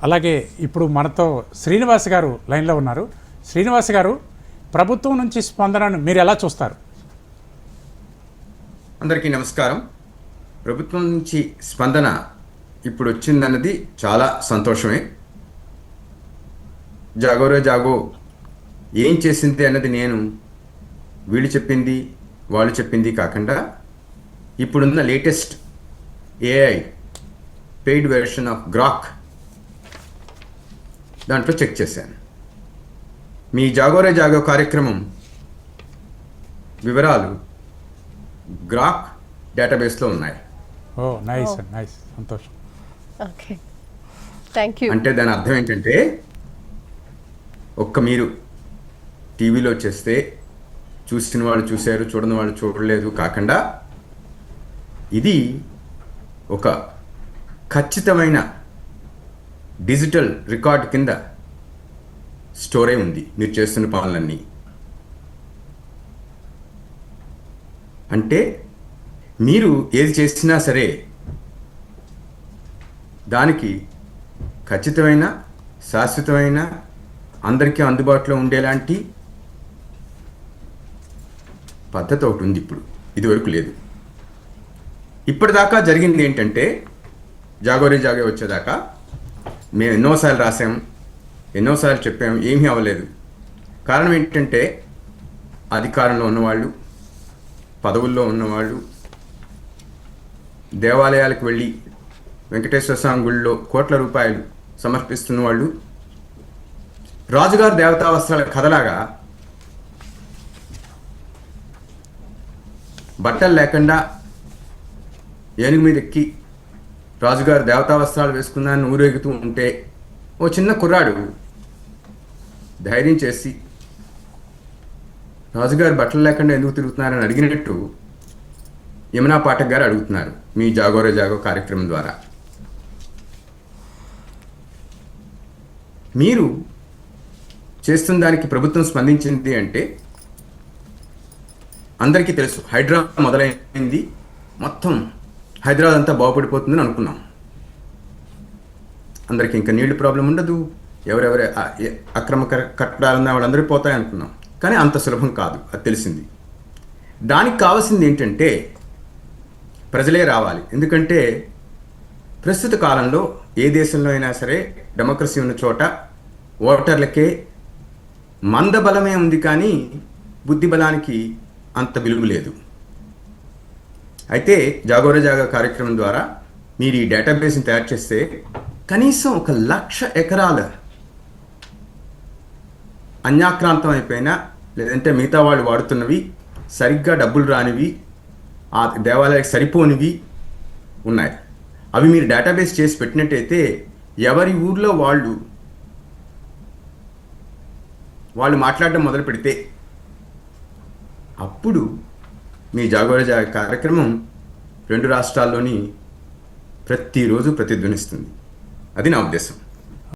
అలాగే ఇప్పుడు మనతో శ్రీనివాస్ గారు లైన్లో ఉన్నారు. శ్రీనివాస్ గారు, ప్రభుత్వం నుంచి స్పందనను మీరు ఎలా చూస్తారు? అందరికీ నమస్కారం. ప్రభుత్వం నుంచి స్పందన ఇప్పుడు వచ్చిందన్నది చాలా సంతోషమే. జాగోరే జాగో ఏం చేసింది అన్నది నేను వీళ్ళు చెప్పింది వాళ్ళు చెప్పింది కాకుండా ఇప్పుడున్న latest AI paid version of Grok దాంట్లో చెక్ చేశాను. మీ జాగోరే జాగో కార్యక్రమం వివరాలు గ్రాక్ డేటాబేస్లో ఉన్నాయి. ఓ నైస్ నైస్, సంతోషం. Okay, thank you. అంటే దాని అర్థం ఏంటంటే మీరు టీవీలో చేస్తే చూసిన వాళ్ళు చూశారు, చూడని వాళ్ళు చూడలేదు కాకుండా ఇది ఒక ఖచ్చితమైన డిజిటల్ రికార్డ్ కింద స్టోర్ అయి ఉంది మీరు చేస్తున్న పనులన్నీ. అంటే మీరు ఏది చేసినా సరే దానికి ఖచ్చితమైన, శాశ్వతమైన, అందరికీ అందుబాటులో ఉండేలాంటి పద్ధతి ఒకటి ఉంది ఇప్పుడు, ఇదివరకు లేదు. ఇప్పటిదాకా జరిగింది ఏంటంటే జాగోరే జాగే వచ్చేదాకా మేము ఎన్నోసార్లు రాసాము, ఎన్నోసార్లు చెప్పాము, ఏమీ అవ్వలేదు. కారణం ఏంటంటే అధికారంలో ఉన్నవాళ్ళు, పదవుల్లో ఉన్నవాళ్ళు, దేవాలయాలకు వెళ్ళి వెంకటేశ్వర స్వామి గుళ్ళో కోట్ల రూపాయలు సమర్పిస్తున్న వాళ్ళు రాజుగారు దేవతా వస్త్రాల కథలాగా బట్టలు లేకుండా ఏనుగు మీద ఎక్కి రాజుగారు దేవతా వస్త్రాలు వేసుకుందాన్ని ఊరేగుతూ ఉంటే ఓ చిన్న కుర్రాడు ధైర్యం చేసి రాజుగారు బట్టలు లేకుండా ఎందుకు తిరుగుతున్నారని అడిగినట్టు యమునా పాఠక్ గారు అడుగుతున్నారు మీ జాగోరే జాగో కార్యక్రమం ద్వారా. మీరు చేస్తున్న దానికి ప్రభుత్వం స్పందించింది అంటే అందరికీ తెలుసు, హైడ్రా మొదలైంది, మొత్తం హైదరాబాద్ అంతా బాగుపడిపోతుందని అనుకున్నాం. అందరికీ ఇంకా నీళ్లు ప్రాబ్లం ఉండదు, ఎవరెవరి అక్రమ కట్టడాలున్న వాళ్ళందరూ పోతాయి అనుకున్నాం. కానీ అంత సులభం కాదు, అది తెలిసింది. దానికి కావాల్సింది ఏంటంటే ప్రజలే రావాలి. ఎందుకంటే ప్రస్తుత కాలంలో ఏ దేశంలో అయినా సరే డెమోక్రసీ ఉన్న చోట ఓటర్లకే మందబలమే ఉంది, కానీ బుద్ధి బలానికి అంత విలువ లేదు. అయితే జాగోరే జాగో కార్యక్రమం ద్వారా మీరు ఈ డేటాబేస్ని తయారు చేస్తే కనీసం 1,00,000 ఎకరాల అన్యాక్రాంతం అయిపోయినా, లేదంటే మిగతా వాళ్ళు వాడుతున్నవి, సరిగ్గా డబ్బులు రానివి, ఆ దేవాలయానికి సరిపోనివి ఉన్నాయి. అవి మీరు డేటాబేస్ చేసి పెట్టినట్టయితే ఎవరి ఊర్లో వాళ్ళు మాట్లాడడం మొదలు పెడితే అప్పుడు మీ జాగోరే జాగో కార్యక్రమం 2 రాష్ట్రాల్లోని ప్రతిరోజు ప్రతిధ్వనిస్తుంది. అది నా ఉద్దేశం.